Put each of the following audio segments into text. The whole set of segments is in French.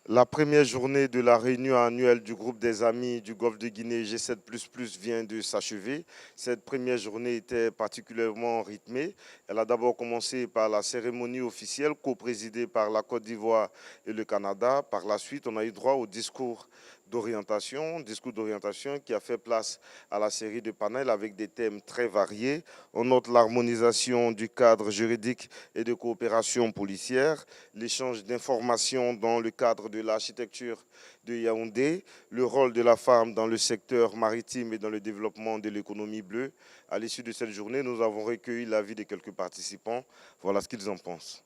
La première journée de la réunion annuelle du groupe des amis du Golfe de Guinée G7++ vient de s'achever. Cette première journée était particulièrement rythmée. Elle a d'abord commencé par la cérémonie officielle co-présidée par la Côte d'Ivoire et le Canada. Par la suite, on a eu droit au discours d'orientation qui a fait place à la série de panels avec des thèmes très variés. On note l'harmonisation du cadre juridique et de coopération policière, l'échange d'informations dans le cadre de l'architecture de Yaoundé, le rôle de la femme dans le secteur maritime et dans le développement de l'économie bleue. À l'issue de cette journée, nous avons recueilli l'avis de quelques participants. Voilà ce qu'ils en pensent.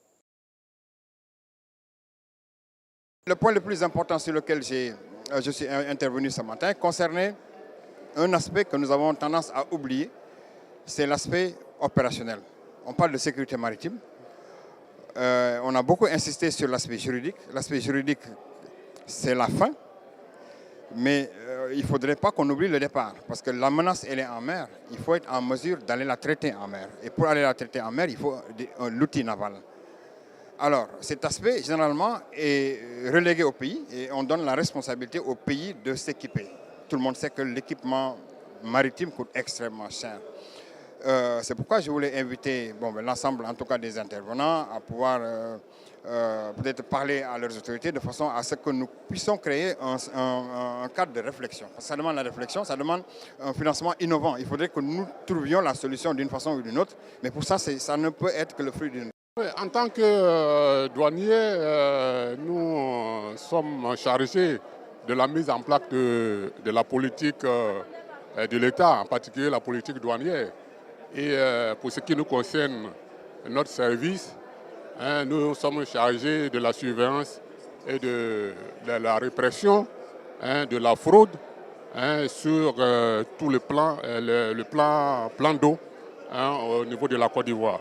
Le point le plus important sur lequel je suis intervenu ce matin concernait un aspect que nous avons tendance à oublier, c'est l'aspect opérationnel. On parle de sécurité maritime. On a beaucoup insisté sur l'aspect juridique. L'aspect juridique, c'est la fin. Mais il ne faudrait pas qu'on oublie le départ. Parce que la menace, elle est en mer. Il faut être en mesure d'aller la traiter en mer. Et pour aller la traiter en mer, il faut l'outil naval. Alors, cet aspect, généralement, est relégué au pays et on donne la responsabilité au pays de s'équiper. Tout le monde sait que l'équipement maritime coûte extrêmement cher. C'est pourquoi je voulais inviter l'ensemble, en tout cas des intervenants, à pouvoir peut-être parler à leurs autorités de façon à ce que nous puissions créer un cadre de réflexion. Parce que ça demande la réflexion, ça demande un financement innovant. Il faudrait que nous trouvions la solution d'une façon ou d'une autre, mais pour ça, ça ne peut être que le fruit d'une... En tant que douanier, nous sommes chargés de la mise en place de la politique de l'État, en particulier la politique douanière. Et pour ce qui nous concerne, notre service, nous sommes chargés de la surveillance et de la répression de la fraude sur tout le plan d'eau au niveau de la Côte d'Ivoire.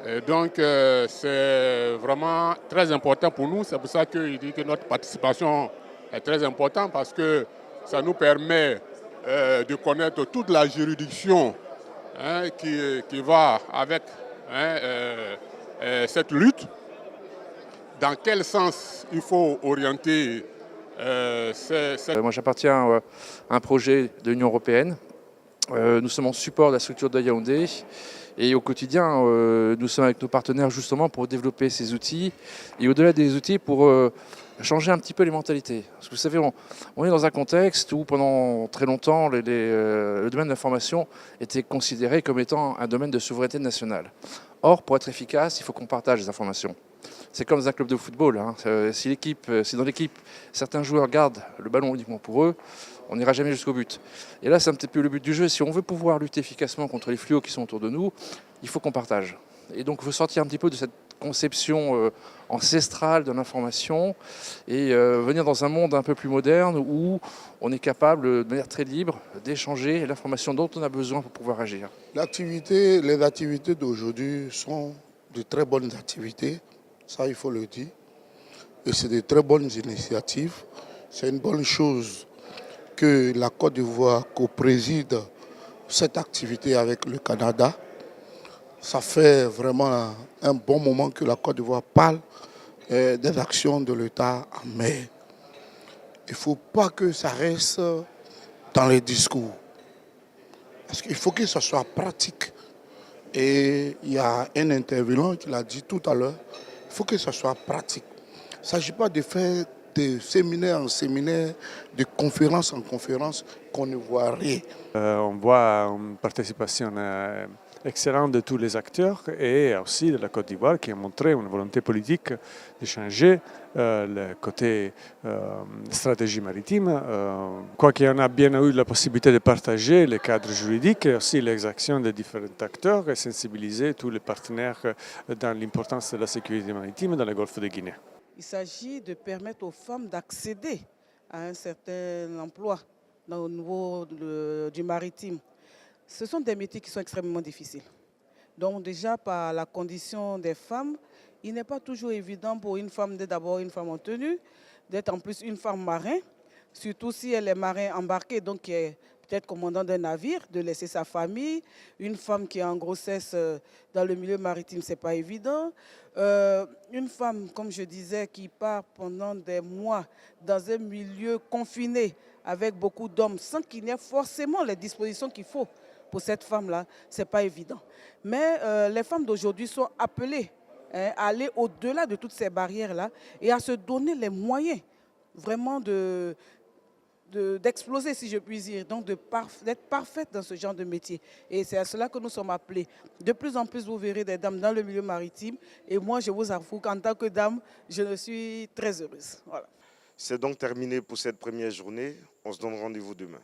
Et donc c'est vraiment très important pour nous, c'est pour ça qu'il dit que notre participation est très importante parce que ça nous permet de connaître toute la juridiction qui va avec cette lutte, dans quel sens il faut orienter Moi j'appartiens à un projet de l'Union européenne. Nous sommes en support de la structure de Yaoundé et au quotidien nous sommes avec nos partenaires justement pour développer ces outils et au-delà des outils pour changer un petit peu les mentalités. Parce que vous savez, on est dans un contexte où pendant très longtemps le domaine de l'information était considéré comme étant un domaine de souveraineté nationale. Or, pour être efficace, il faut qu'on partage les informations. C'est comme dans un club de football. Si dans l'équipe, certains joueurs gardent le ballon uniquement pour eux, on n'ira jamais jusqu'au but. Et là, c'est un petit peu le but du jeu. Si on veut pouvoir lutter efficacement contre les fléaux qui sont autour de nous, il faut qu'on partage. Et donc, il faut sortir un petit peu de cette conception ancestrale de l'information et venir dans un monde un peu plus moderne où on est capable, de manière très libre, d'échanger l'information dont on a besoin pour pouvoir agir. Les activités d'aujourd'hui sont de très bonnes activités, ça il faut le dire. Et c'est de très bonnes initiatives. C'est une bonne chose que la Côte d'Ivoire co-préside cette activité avec le Canada. Ça fait vraiment un bon moment que la Côte d'Ivoire parle des actions de l'État en mer. Il ne faut pas que ça reste dans les discours. Parce qu'il faut que ça soit pratique. Et il y a un intervenant qui l'a dit tout à l'heure, il faut que ça soit pratique. Il ne s'agit pas de faire de séminaire en séminaire, de conférence en conférence, qu'on ne voit rien. On voit une participation excellente de tous les acteurs et aussi de la Côte d'Ivoire qui a montré une volonté politique de changer le côté stratégie maritime. Quoi qu'il y en a bien eu la possibilité de partager les cadres juridiques et aussi les actions des différents acteurs et sensibiliser tous les partenaires dans l'importance de la sécurité maritime dans le golfe de Guinée. Il s'agit de permettre aux femmes d'accéder à un certain emploi au niveau du maritime. Ce sont des métiers qui sont extrêmement difficiles. Donc déjà par la condition des femmes, il n'est pas toujours évident pour une femme d'être d'abord une femme en tenue, d'être en plus une femme marin, surtout si elle est marin embarquée, donc qui est peut-être commandant d'un navire, de laisser sa famille. Une femme qui est en grossesse dans le milieu maritime, ce n'est pas évident. Une femme, comme je disais, qui part pendant des mois dans un milieu confiné avec beaucoup d'hommes, sans qu'il n'y ait forcément les dispositions qu'il faut pour cette femme-là, ce n'est pas évident. Mais les femmes d'aujourd'hui sont appelées à aller au-delà de toutes ces barrières-là et à se donner les moyens vraiment d'exploser, si je puis dire, donc d'être parfaite dans ce genre de métier. Et c'est à cela que nous sommes appelés. De plus en plus, vous verrez des dames dans le milieu maritime. Et moi, je vous avoue qu'en tant que dame, je suis très heureuse. Voilà. C'est donc terminé pour cette première journée. On se donne rendez-vous demain.